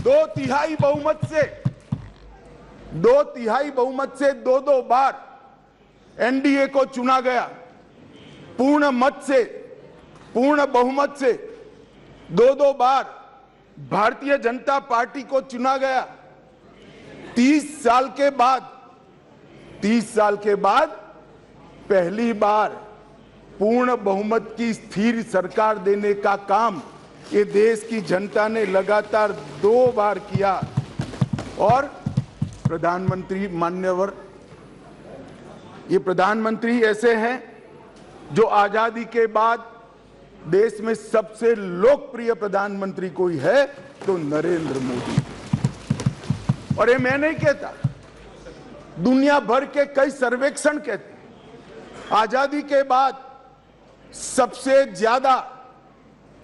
दो तिहाई बहुमत से दो बार एनडीए को चुना गया। पूर्ण बहुमत से दो बार भारतीय जनता पार्टी को चुना गया। 30 साल के बाद पहली बार पूर्ण बहुमत की स्थिर सरकार देने का काम ये देश की जनता ने लगातार 2 बार किया। और प्रधानमंत्री मान्यवर, ये प्रधानमंत्री ऐसे हैं जो आजादी के बाद देश में सबसे लोकप्रिय प्रधानमंत्री कोई है तो नरेंद्र मोदी। और ये मैं नहीं कहता, दुनिया भर के कई सर्वेक्षण कहते हैं आजादी के बाद सबसे ज्यादा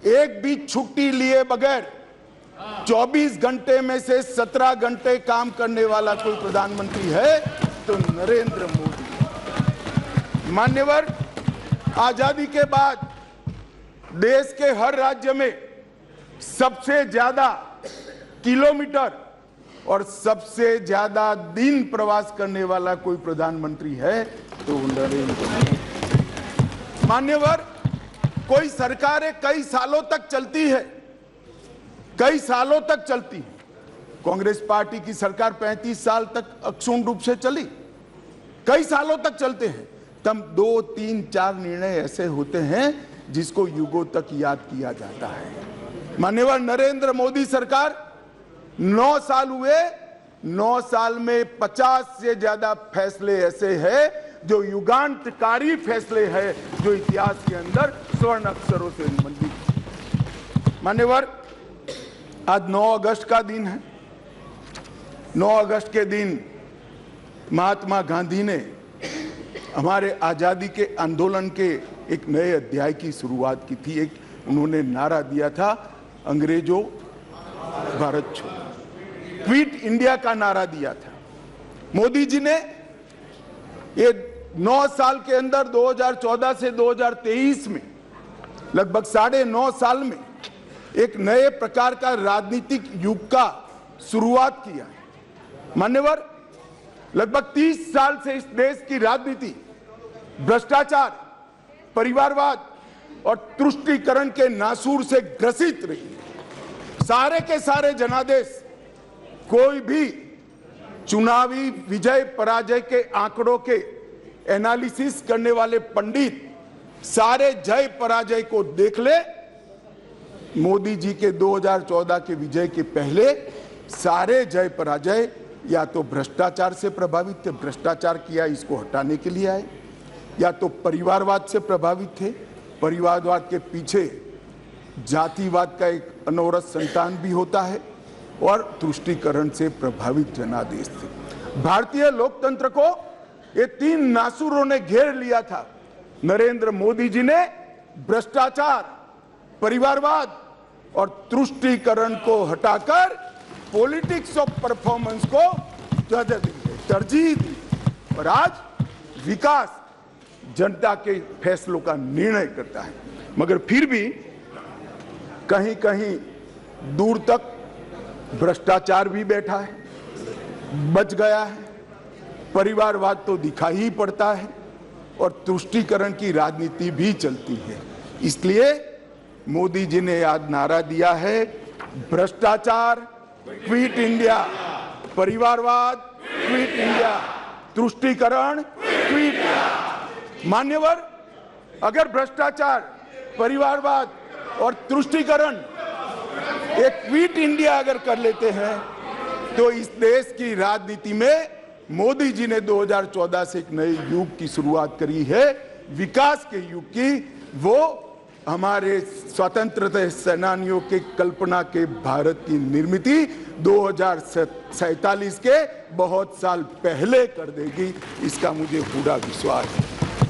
एक भी छुट्टी लिए बगैर 24 घंटे में से 17 घंटे काम करने वाला कोई प्रधानमंत्री है तो नरेंद्र मोदी। मान्यवर, आजादी के बाद देश के हर राज्य में सबसे ज्यादा किलोमीटर और सबसे ज्यादा दिन प्रवास करने वाला कोई प्रधानमंत्री है तो नरेंद्र मोदी। मान्यवर, कोई सरकारें कई सालों तक चलती है, कांग्रेस पार्टी की सरकार 35 साल तक अक्षुण्ण रूप से चली, कई सालों तक चलते हैं। तब 2, 3, 4 निर्णय ऐसे होते हैं जिसको युगों तक याद किया जाता है। माननीय नरेंद्र मोदी सरकार 9 साल हुए, 9 साल में 50 से ज्यादा फैसले ऐसे हैं जो युगांतकारी फैसले हैं, जो इतिहास के अंदर स्वर्ण अक्षरों से मंडित। मान्यवर, आज 9 अगस्त का दिन है। 9 अगस्त के दिन महात्मा गांधी ने हमारे आजादी के आंदोलन के एक नए अध्याय की शुरुआत की थी। एक उन्होंने नारा दिया था, अंग्रेजों भारत छोड़ो, क्विट इंडिया का नारा दिया था। मोदी जी ने ये 9 साल के अंदर 2014 से 2023 में लगभग 9.5 साल में एक नए प्रकार का राजनीतिक युग का शुरुआत किया है। मान्यवर, लगभग 30 साल से इस देश की राजनीति भ्रष्टाचार, परिवारवाद और तुष्टीकरण के नासूर से ग्रसित रही है। सारे के सारे जनादेश, कोई भी चुनावी विजय पराजय के आंकड़ों के एनालिसिस करने वाले पंडित सारे जय पराजय को देख ले। मोदी जी के 2014 के विजय के पहले सारे जय पराजय या तो भ्रष्टाचार से प्रभावित थे, भ्रष्टाचार किया इसको हटाने के लिए आए, या तो परिवारवाद से प्रभावित थे, परिवारवाद के पीछे जातिवाद का एक अनवरत संतान भी होता है, और तुष्टीकरण से प्रभावित जनादेश थे। भारतीय लोकतंत्र को ये 3 नासूरों ने घेर लिया था। नरेंद्र मोदी जी ने भ्रष्टाचार, परिवारवाद और तुष्टीकरण को हटाकर पॉलिटिक्स ऑफ परफॉर्मेंस को तरजीह दी, और आज विकास जनता के फैसलों का निर्णय करता है। मगर फिर भी कहीं कहीं दूर तक भ्रष्टाचार भी बैठा है, बच गया है, परिवारवाद तो दिखाई ही पड़ता है, और तुष्टीकरण की राजनीति भी चलती है। इसलिए मोदी जी ने आज नारा दिया है, भ्रष्टाचार क्विट इंडिया, परिवारवाद क्विट इंडिया, तुष्टीकरण क्विट इंडिया। मान्यवर, अगर भ्रष्टाचार, परिवारवाद और तुष्टीकरण एक क्विट इंडिया अगर कर लेते हैं तो इस देश की राजनीति में मोदी जी ने 2014 से एक नए युग की शुरुआत करी है, विकास के युग की। वो हमारे स्वतंत्रता सेनानियों के कल्पना के भारत की निर्मित 2047 के बहुत साल पहले कर देगी, इसका मुझे पूरा विश्वास है।